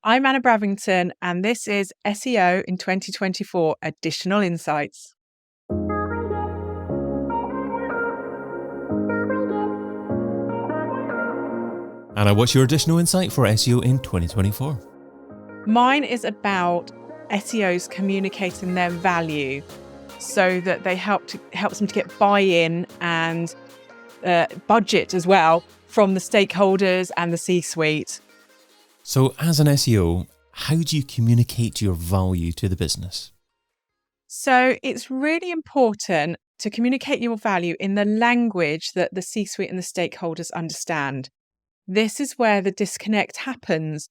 I'm Anna Bravington, and this is SEO in 2024 Additional Insights. Anna, what's your additional insight for SEO in 2024? Mine is about SEOs communicating their value so that they helps them to get buy-in and budget as well from the stakeholders and the C-suite. So as an SEO, how do you communicate your value to the business? So it's really important to communicate your value in the language that the C-suite and the stakeholders understand. This is where the disconnect happens.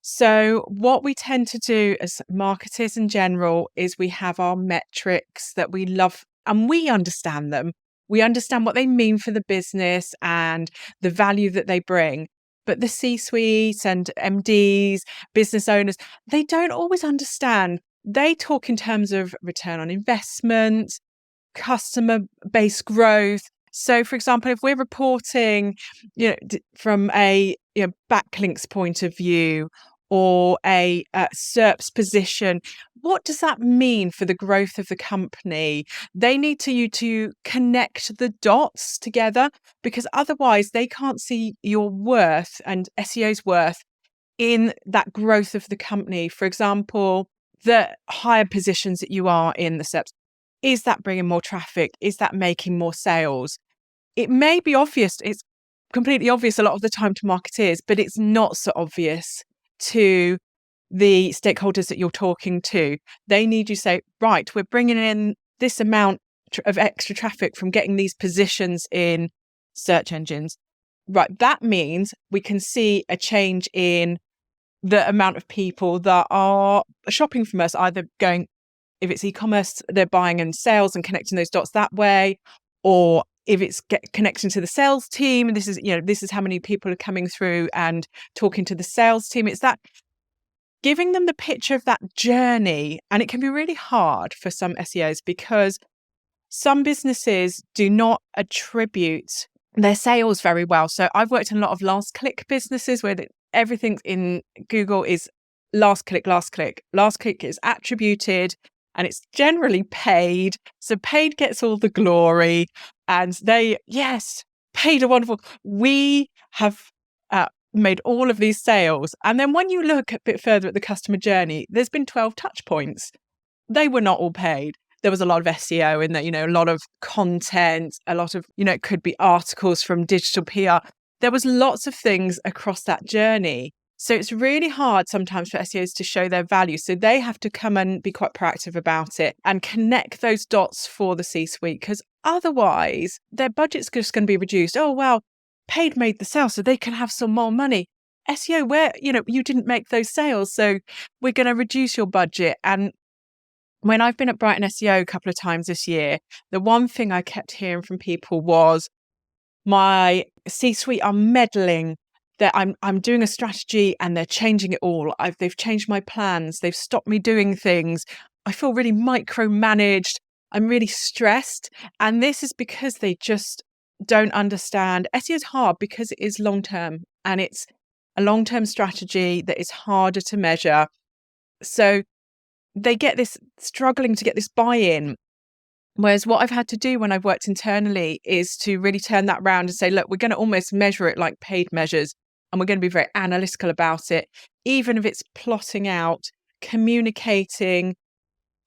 So what we tend to do as marketers in general is we have our metrics that we love and we understand them. We understand what they mean for the business and the value that they bring. But the C-suite and MDs, business owners, they don't always understand. They talk in terms of return on investment, customer base growth. So, for example, if we're reporting, from a backlinks point of view or a SERP's position, what does that mean for the growth of the company? They need you to connect the dots together, because otherwise they can't see your worth and SEO's worth in that growth of the company. For example, the higher positions that you are in the SERPs. Is that bringing more traffic? Is that making more sales? It may be obvious. It's completely obvious a lot of the time to marketeers, but it's not so obvious to the stakeholders that you're talking to. They need you to say, right, we're bringing in this amount of extra traffic from getting these positions in search engines. Right, that means we can see a change in the amount of people that are shopping from us, either going, if it's e-commerce, they're buying and sales and connecting those dots that way, or if it's connecting to the sales team, and this is how many people are coming through and talking to the sales team. It's that giving them the picture of that journey. And it can be really hard for some SEOs because some businesses do not attribute their sales very well. So I've worked in a lot of last click businesses where everything in Google is last click, last click. Last click is attributed and it's generally paid. So paid gets all the glory. And paid are wonderful. We have made all of these sales. And then when you look a bit further at the customer journey, there's been 12 touch points. They were not all paid. There was a lot of SEO in there, a lot of content, a lot of, it could be articles from digital PR. There was lots of things across that journey. So it's really hard sometimes for SEOs to show their value. So they have to come and be quite proactive about it and connect those dots for the C-suite, because otherwise their budget's just going to be reduced. Oh, well, paid made the sale, so they can have some more money. SEO, where, you didn't make those sales, so we're going to reduce your budget. And when I've been at Brighton SEO a couple of times this year, the one thing I kept hearing from people was my C-suite are meddling. That I'm doing a strategy and they're changing it all. They've changed my plans. They've stopped me doing things. I feel really micromanaged. I'm really stressed. And this is because they just don't understand. SEO is hard because it is long-term and it's a long-term strategy that is harder to measure. So they get this struggling to get this buy-in. Whereas what I've had to do when I've worked internally is to really turn that around and say, look, we're going to almost measure it like paid measures. And we're going to be very analytical about it, even if it's plotting out, communicating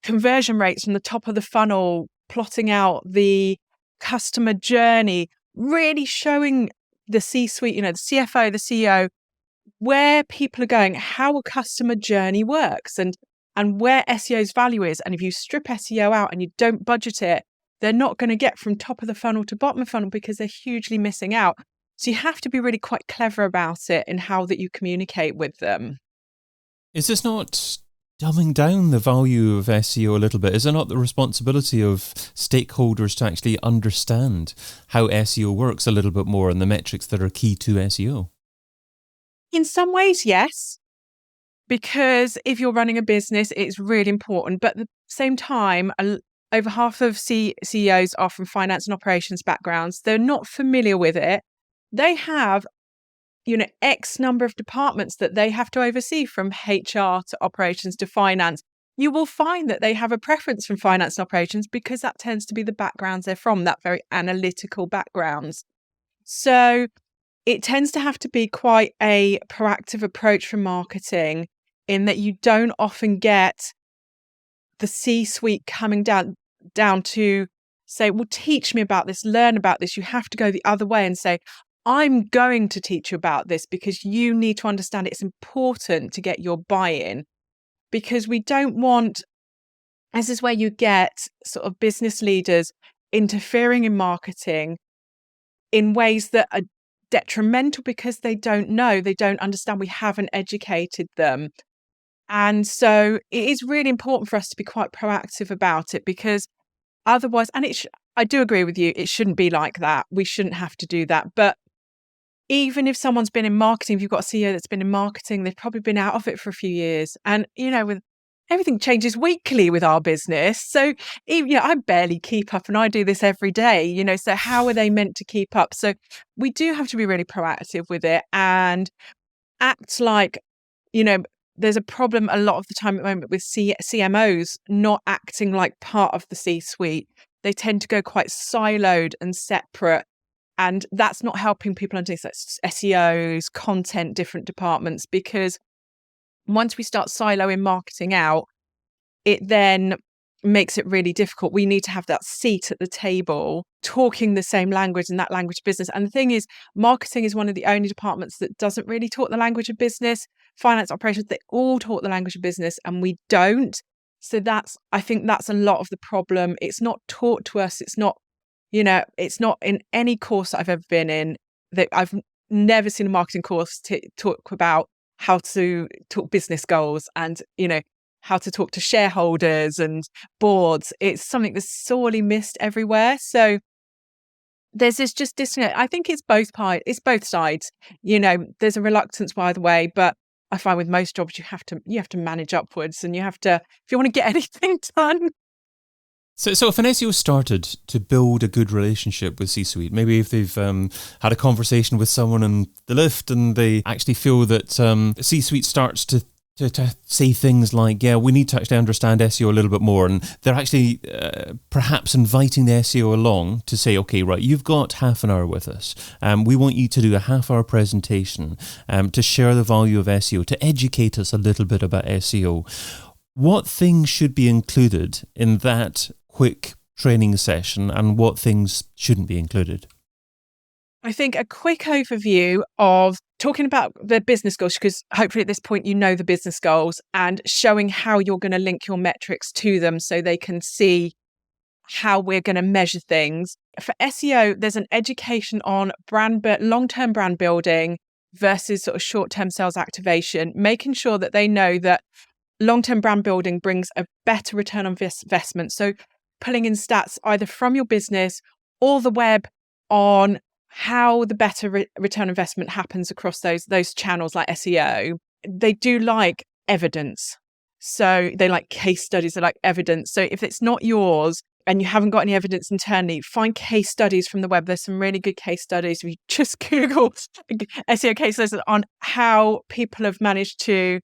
conversion rates from the top of the funnel, plotting out the customer journey, really showing the C-suite, the CFO, the CEO, where people are going, how a customer journey works and where SEO's value is. And if you strip SEO out and you don't budget it, they're not going to get from top of the funnel to bottom of the funnel because they're hugely missing out. So you have to be really quite clever about it in how that you communicate with them. Is this not dumbing down the value of SEO a little bit? Is it not the responsibility of stakeholders to actually understand how SEO works a little bit more and the metrics that are key to SEO? In some ways, yes. Because if you're running a business, it's really important. But at the same time, over half of CEOs are from finance and operations backgrounds. They're not familiar with it. They have X number of departments that they have to oversee, from HR to operations to finance, you will find that they have a preference from finance and operations because that tends to be the backgrounds they're from, that very analytical backgrounds. So it tends to have to be quite a proactive approach from marketing, in that you don't often get the C-suite coming down to say, well, teach me about this, learn about this. You have to go the other way and say, I'm going to teach you about this because you need to understand it's important to get your buy-in. Because we don't want, this is where you get sort of business leaders interfering in marketing in ways that are detrimental because they don't know, they don't understand, we haven't educated them. And so it is really important for us to be quite proactive about it, because otherwise, and I do agree with you, it shouldn't be like that. We shouldn't have to do that. But even if someone's been in marketing, if you've got a CEO that's been in marketing, they've probably been out of it for a few years. And, with everything changes weekly with our business. So, I barely keep up, and I do this every day, so how are they meant to keep up? So we do have to be really proactive with it and act like, there's a problem a lot of the time at the moment with CMOs not acting like part of the C-suite. They tend to go quite siloed and separate. And that's not helping people understand SEOs, content, different departments, because once we start siloing marketing out, it then makes it really difficult. We need to have that seat at the table, talking the same language, and that language of business. And the thing is, marketing is one of the only departments that doesn't really talk the language of business. Finance, operations, they all talk the language of business, and we don't. So I think that's a lot of the problem. It's not taught to us. It's not in any course that I've ever been in. That I've never seen a marketing course talk about how to talk business goals and, how to talk to shareholders and boards. It's something that's sorely missed everywhere. So there's this just disconnect. I think it's both sides. There's a reluctance either way, but I find with most jobs you have to manage upwards, and you have to, if you want to get anything done. So if an SEO started to build a good relationship with C-suite, maybe if they've had a conversation with someone in the lift and they actually feel that C-suite starts to say things like, yeah, we need to actually understand SEO a little bit more, and they're actually perhaps inviting the SEO along to say, okay, right, you've got half an hour with us. We want you to do a half-hour presentation to share the value of SEO, to educate us a little bit about SEO. What things should be included in that quick training session, and what things shouldn't be included? I think a quick overview of talking about the business goals, because hopefully at this point you know the business goals, and showing how you're going to link your metrics to them so they can see how we're going to measure things. For SEO, there's an education on long-term brand building versus sort of short-term sales activation, making sure that they know that long-term brand building brings a better return on investment. So pulling in stats either from your business or the web on how the better return on investment happens across those channels like SEO. They do like evidence. So they like case studies, they like evidence. So if it's not yours and you haven't got any evidence internally, find case studies from the web. There's some really good case studies. If you just Google SEO case studies on how people have managed to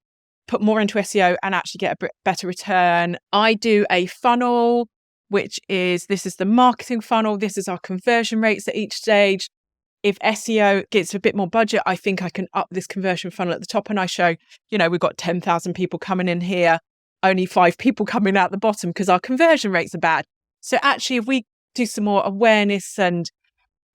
put more into SEO and actually get a better return. I do a funnel, this is the marketing funnel. This is our conversion rates at each stage. If SEO gets a bit more budget, I think I can up this conversion funnel at the top, and I show, we've got 10,000 people coming in here, only 5 people coming out the bottom because our conversion rates are bad. So actually, if we do some more awareness and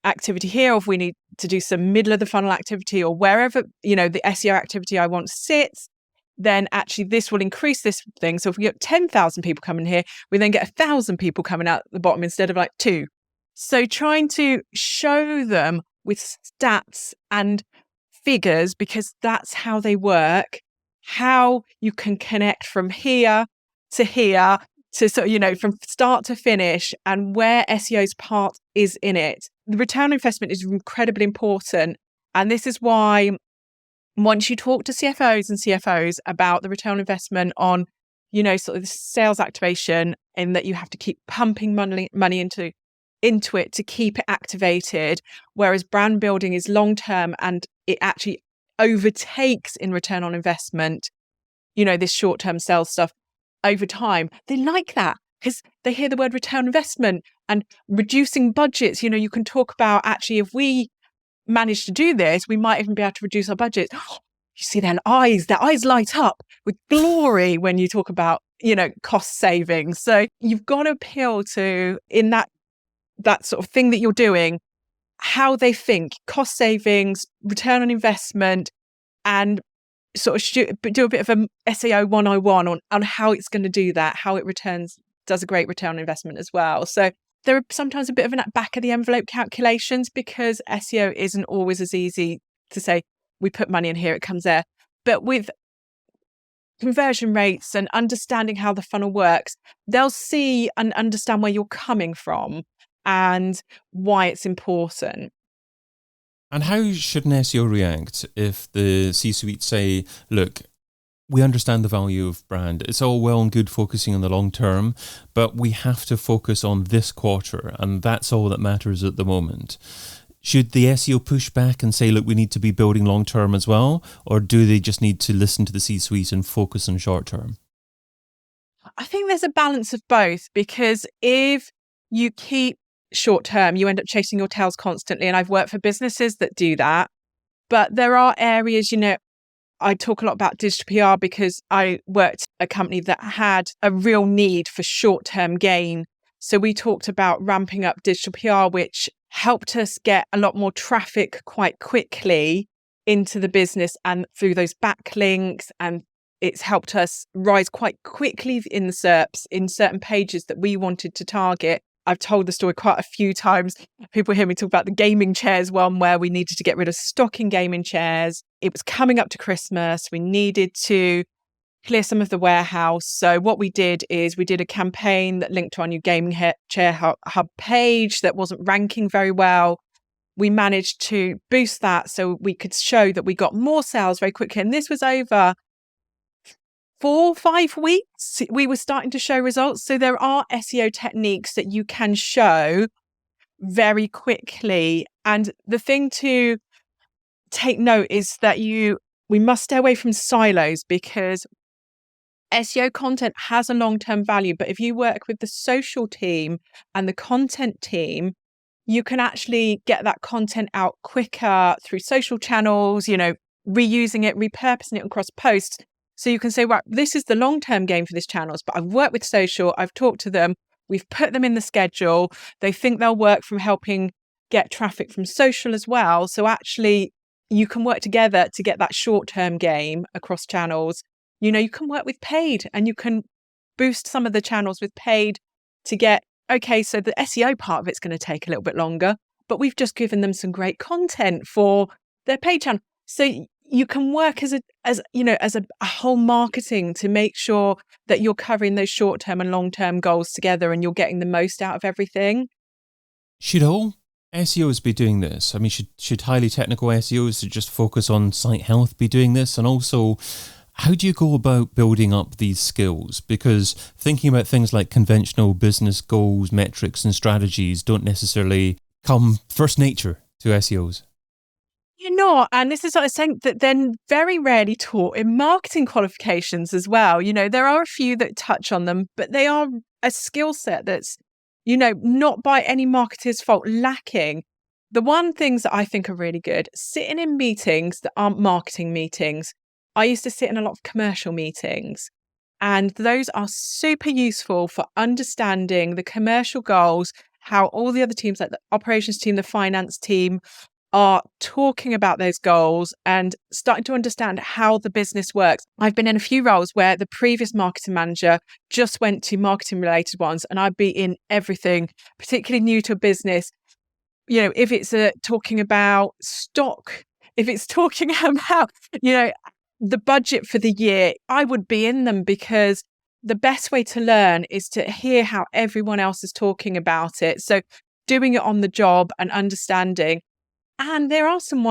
activity here, or if we need to do some middle of the funnel activity, or wherever, the SEO activity I want sits, then actually this will increase this thing. So if we get 10,000 people coming here, we then get 1,000 people coming out the bottom instead of like 2. So trying to show them with stats and figures, because that's how they work, how you can connect from here to from start to finish, and where SEO's part is in it. The return on investment is incredibly important. And this is why once you talk to CFOs about the return on investment on, sort of the sales activation, in that you have to keep pumping money into it to keep it activated, whereas brand building is long-term and it actually overtakes in return on investment, this short-term sales stuff over time. They like that because they hear the word return on investment and reducing budgets. You can talk about, actually, if we manage to do this, we might even be able to reduce our budget. You see their eyes light up with glory when you talk about, cost savings. So you've got to appeal to, in that sort of thing that you're doing, how they think, cost savings, return on investment, and sort of do a bit of a SEO 101 on how it's going to do that, how it does a great return on investment as well. So there are sometimes a bit of a back of the envelope calculations, because SEO isn't always as easy to say, we put money in here, it comes there. But with conversion rates and understanding how the funnel works, they'll see and understand where you're coming from and why it's important. And how should an SEO react if the C-suite say, look, we understand the value of brand. It's all well and good focusing on the long term, but we have to focus on this quarter, and that's all that matters at the moment. Should the SEO push back and say, look, we need to be building long term as well? Or do they just need to listen to the C-suite and focus on short term? I think there's a balance of both, because if you keep short term, you end up chasing your tails constantly. And I've worked for businesses that do that. But there are areas, I talk a lot about digital PR because I worked at a company that had a real need for short-term gain. So we talked about ramping up digital PR, which helped us get a lot more traffic quite quickly into the business and through those backlinks. And it's helped us rise quite quickly in the SERPs in certain pages that we wanted to target. I've told the story quite a few times. People hear me talk about the gaming chairs one, where we needed to get rid of stock in gaming chairs. It was coming up to Christmas. We needed to clear some of the warehouse. So what we did is we did a campaign that linked to our new gaming chair hub page that wasn't ranking very well. We managed to boost that so we could show that we got more sales very quickly. And this was over 4 or 5 weeks, we were starting to show results. So there are SEO techniques that you can show very quickly. And the thing to take note is that we must stay away from silos, because SEO content has a long-term value. But if you work with the social team and the content team, you can actually get that content out quicker through social channels, reusing it, repurposing it across posts. So you can say, right, this is the long-term game for this channels, but I've worked with social, I've talked to them, we've put them in the schedule. They think they'll work from helping get traffic from social as well. So actually, you can work together to get that short-term game across channels. You can work with paid, and you can boost some of the channels with paid to get, okay, so the SEO part of it's going to take a little bit longer, but we've just given them some great content for their paid channel. So you can work as a whole marketing to make sure that you're covering those short-term and long-term goals together, and you're getting the most out of everything. Should all SEOs be doing this? I mean, should highly technical SEOs who just focus on site health be doing this? And also, how do you go about building up these skills? Because thinking about things like conventional business goals, metrics, and strategies don't necessarily come first nature to SEOs. You're not. And this is what I was saying, that they're very rarely taught in marketing qualifications as well. There are a few that touch on them, but they are a skill set that's, not by any marketer's fault lacking. The one things that I think are really good, sitting in meetings that aren't marketing meetings. I used to sit in a lot of commercial meetings, and those are super useful for understanding the commercial goals, how all the other teams, like the operations team, the finance team, are talking about those goals and starting to understand how the business works. I've been in a few roles where the previous marketing manager just went to marketing related ones, and I'd be in everything, particularly new to a business. If it's talking about stock, if it's talking about, the budget for the year, I would be in them, because the best way to learn is to hear how everyone else is talking about it. So doing it on the job and understanding. And there are some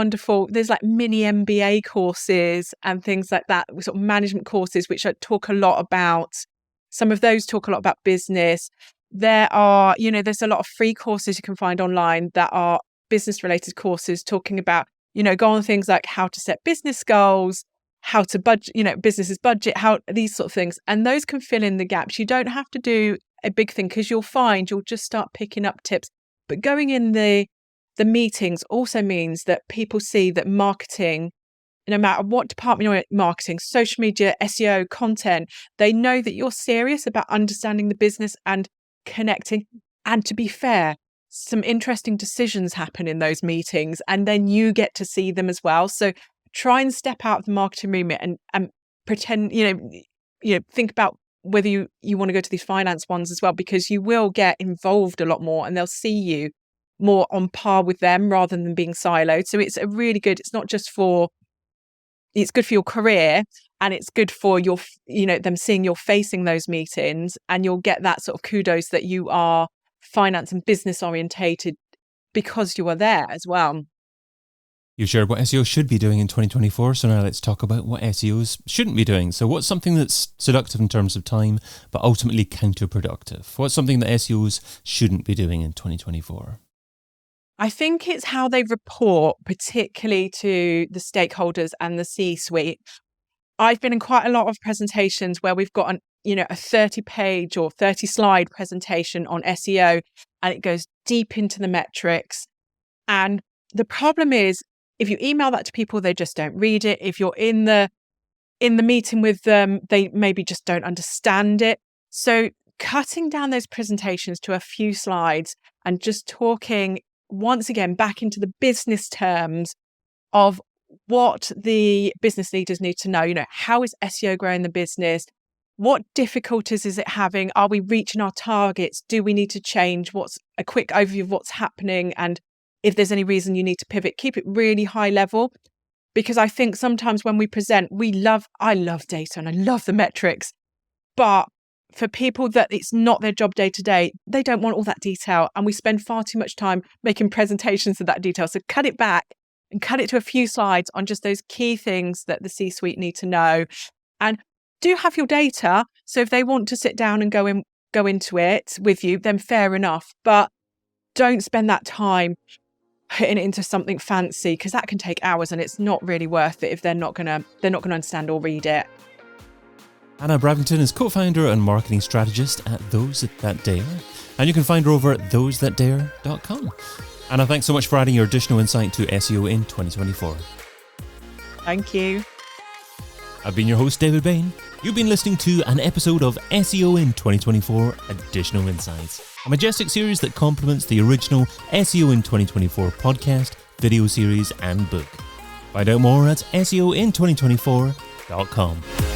there's like mini MBA courses and things like that, sort of management courses, which I talk a lot about. Some of those talk a lot about business. There are, there's a lot of free courses you can find online that are business related courses talking about, go on things like how to set business goals, how to budget, businesses budget, how these sort of things. And those can fill in the gaps. You don't have to do a big thing because you'll just start picking up tips. But going in the meetings also means that people see that marketing, no matter what department you're in, marketing, social media, SEO, content, they know that you're serious about understanding the business and connecting. And to be fair, some interesting decisions happen in those meetings, and then you get to see them as well. So try and step out of the marketing remit and pretend, think about whether you want to go to these finance ones as well, because you will get involved a lot more and they'll see you more on par with them rather than being siloed. So it's it's not just it's good for your career, and it's good for your, them seeing you're facing those meetings, and you'll get that sort of kudos that you are finance and business orientated because you are there as well. You shared what SEO should be doing in 2024, so now let's talk about what SEOs shouldn't be doing. So what's something that's seductive in terms of time, but ultimately counterproductive? What's something that SEOs shouldn't be doing in 2024? I think it's how they report, particularly to the stakeholders and the C-suite. I've been in quite a lot of presentations where we've got a 30-page or 30-slide presentation on SEO, and it goes deep into the metrics. And the problem is, if you email that to people, they just don't read it. If you're in the meeting with them, they maybe just don't understand it. So cutting down those presentations to a few slides and just talking once again back into the business terms of what the business leaders need to know. How is SEO growing the business? What difficulties is it having? Are we reaching our targets? Do we need to change? What's a quick overview of what's happening? And if there's any reason you need to pivot, keep it really high level. Because I think sometimes when we present, I love data and I love the metrics, but for people that it's not their job day to day, they don't want all that detail. And we spend far too much time making presentations of that detail. So cut it back and cut it to a few slides on just those key things that the C-suite need to know. And do have your data. So if they want to sit down and go into it with you, then fair enough. But don't spend that time putting it into something fancy, because that can take hours and it's not really worth it if they're not gonna understand or read it. Anna Bravington is co-founder and marketing strategist at Those That Dare, and you can find her over at thosethatdare.com. Anna, thanks so much for adding your additional insight to SEO in 2024. Thank you. I've been your host, David Bain. You've been listening to an episode of SEO in 2024 Additional Insights, a Majestic series that complements the original SEO in 2024 podcast, video series, and book. Find out more at SEOin2024.com.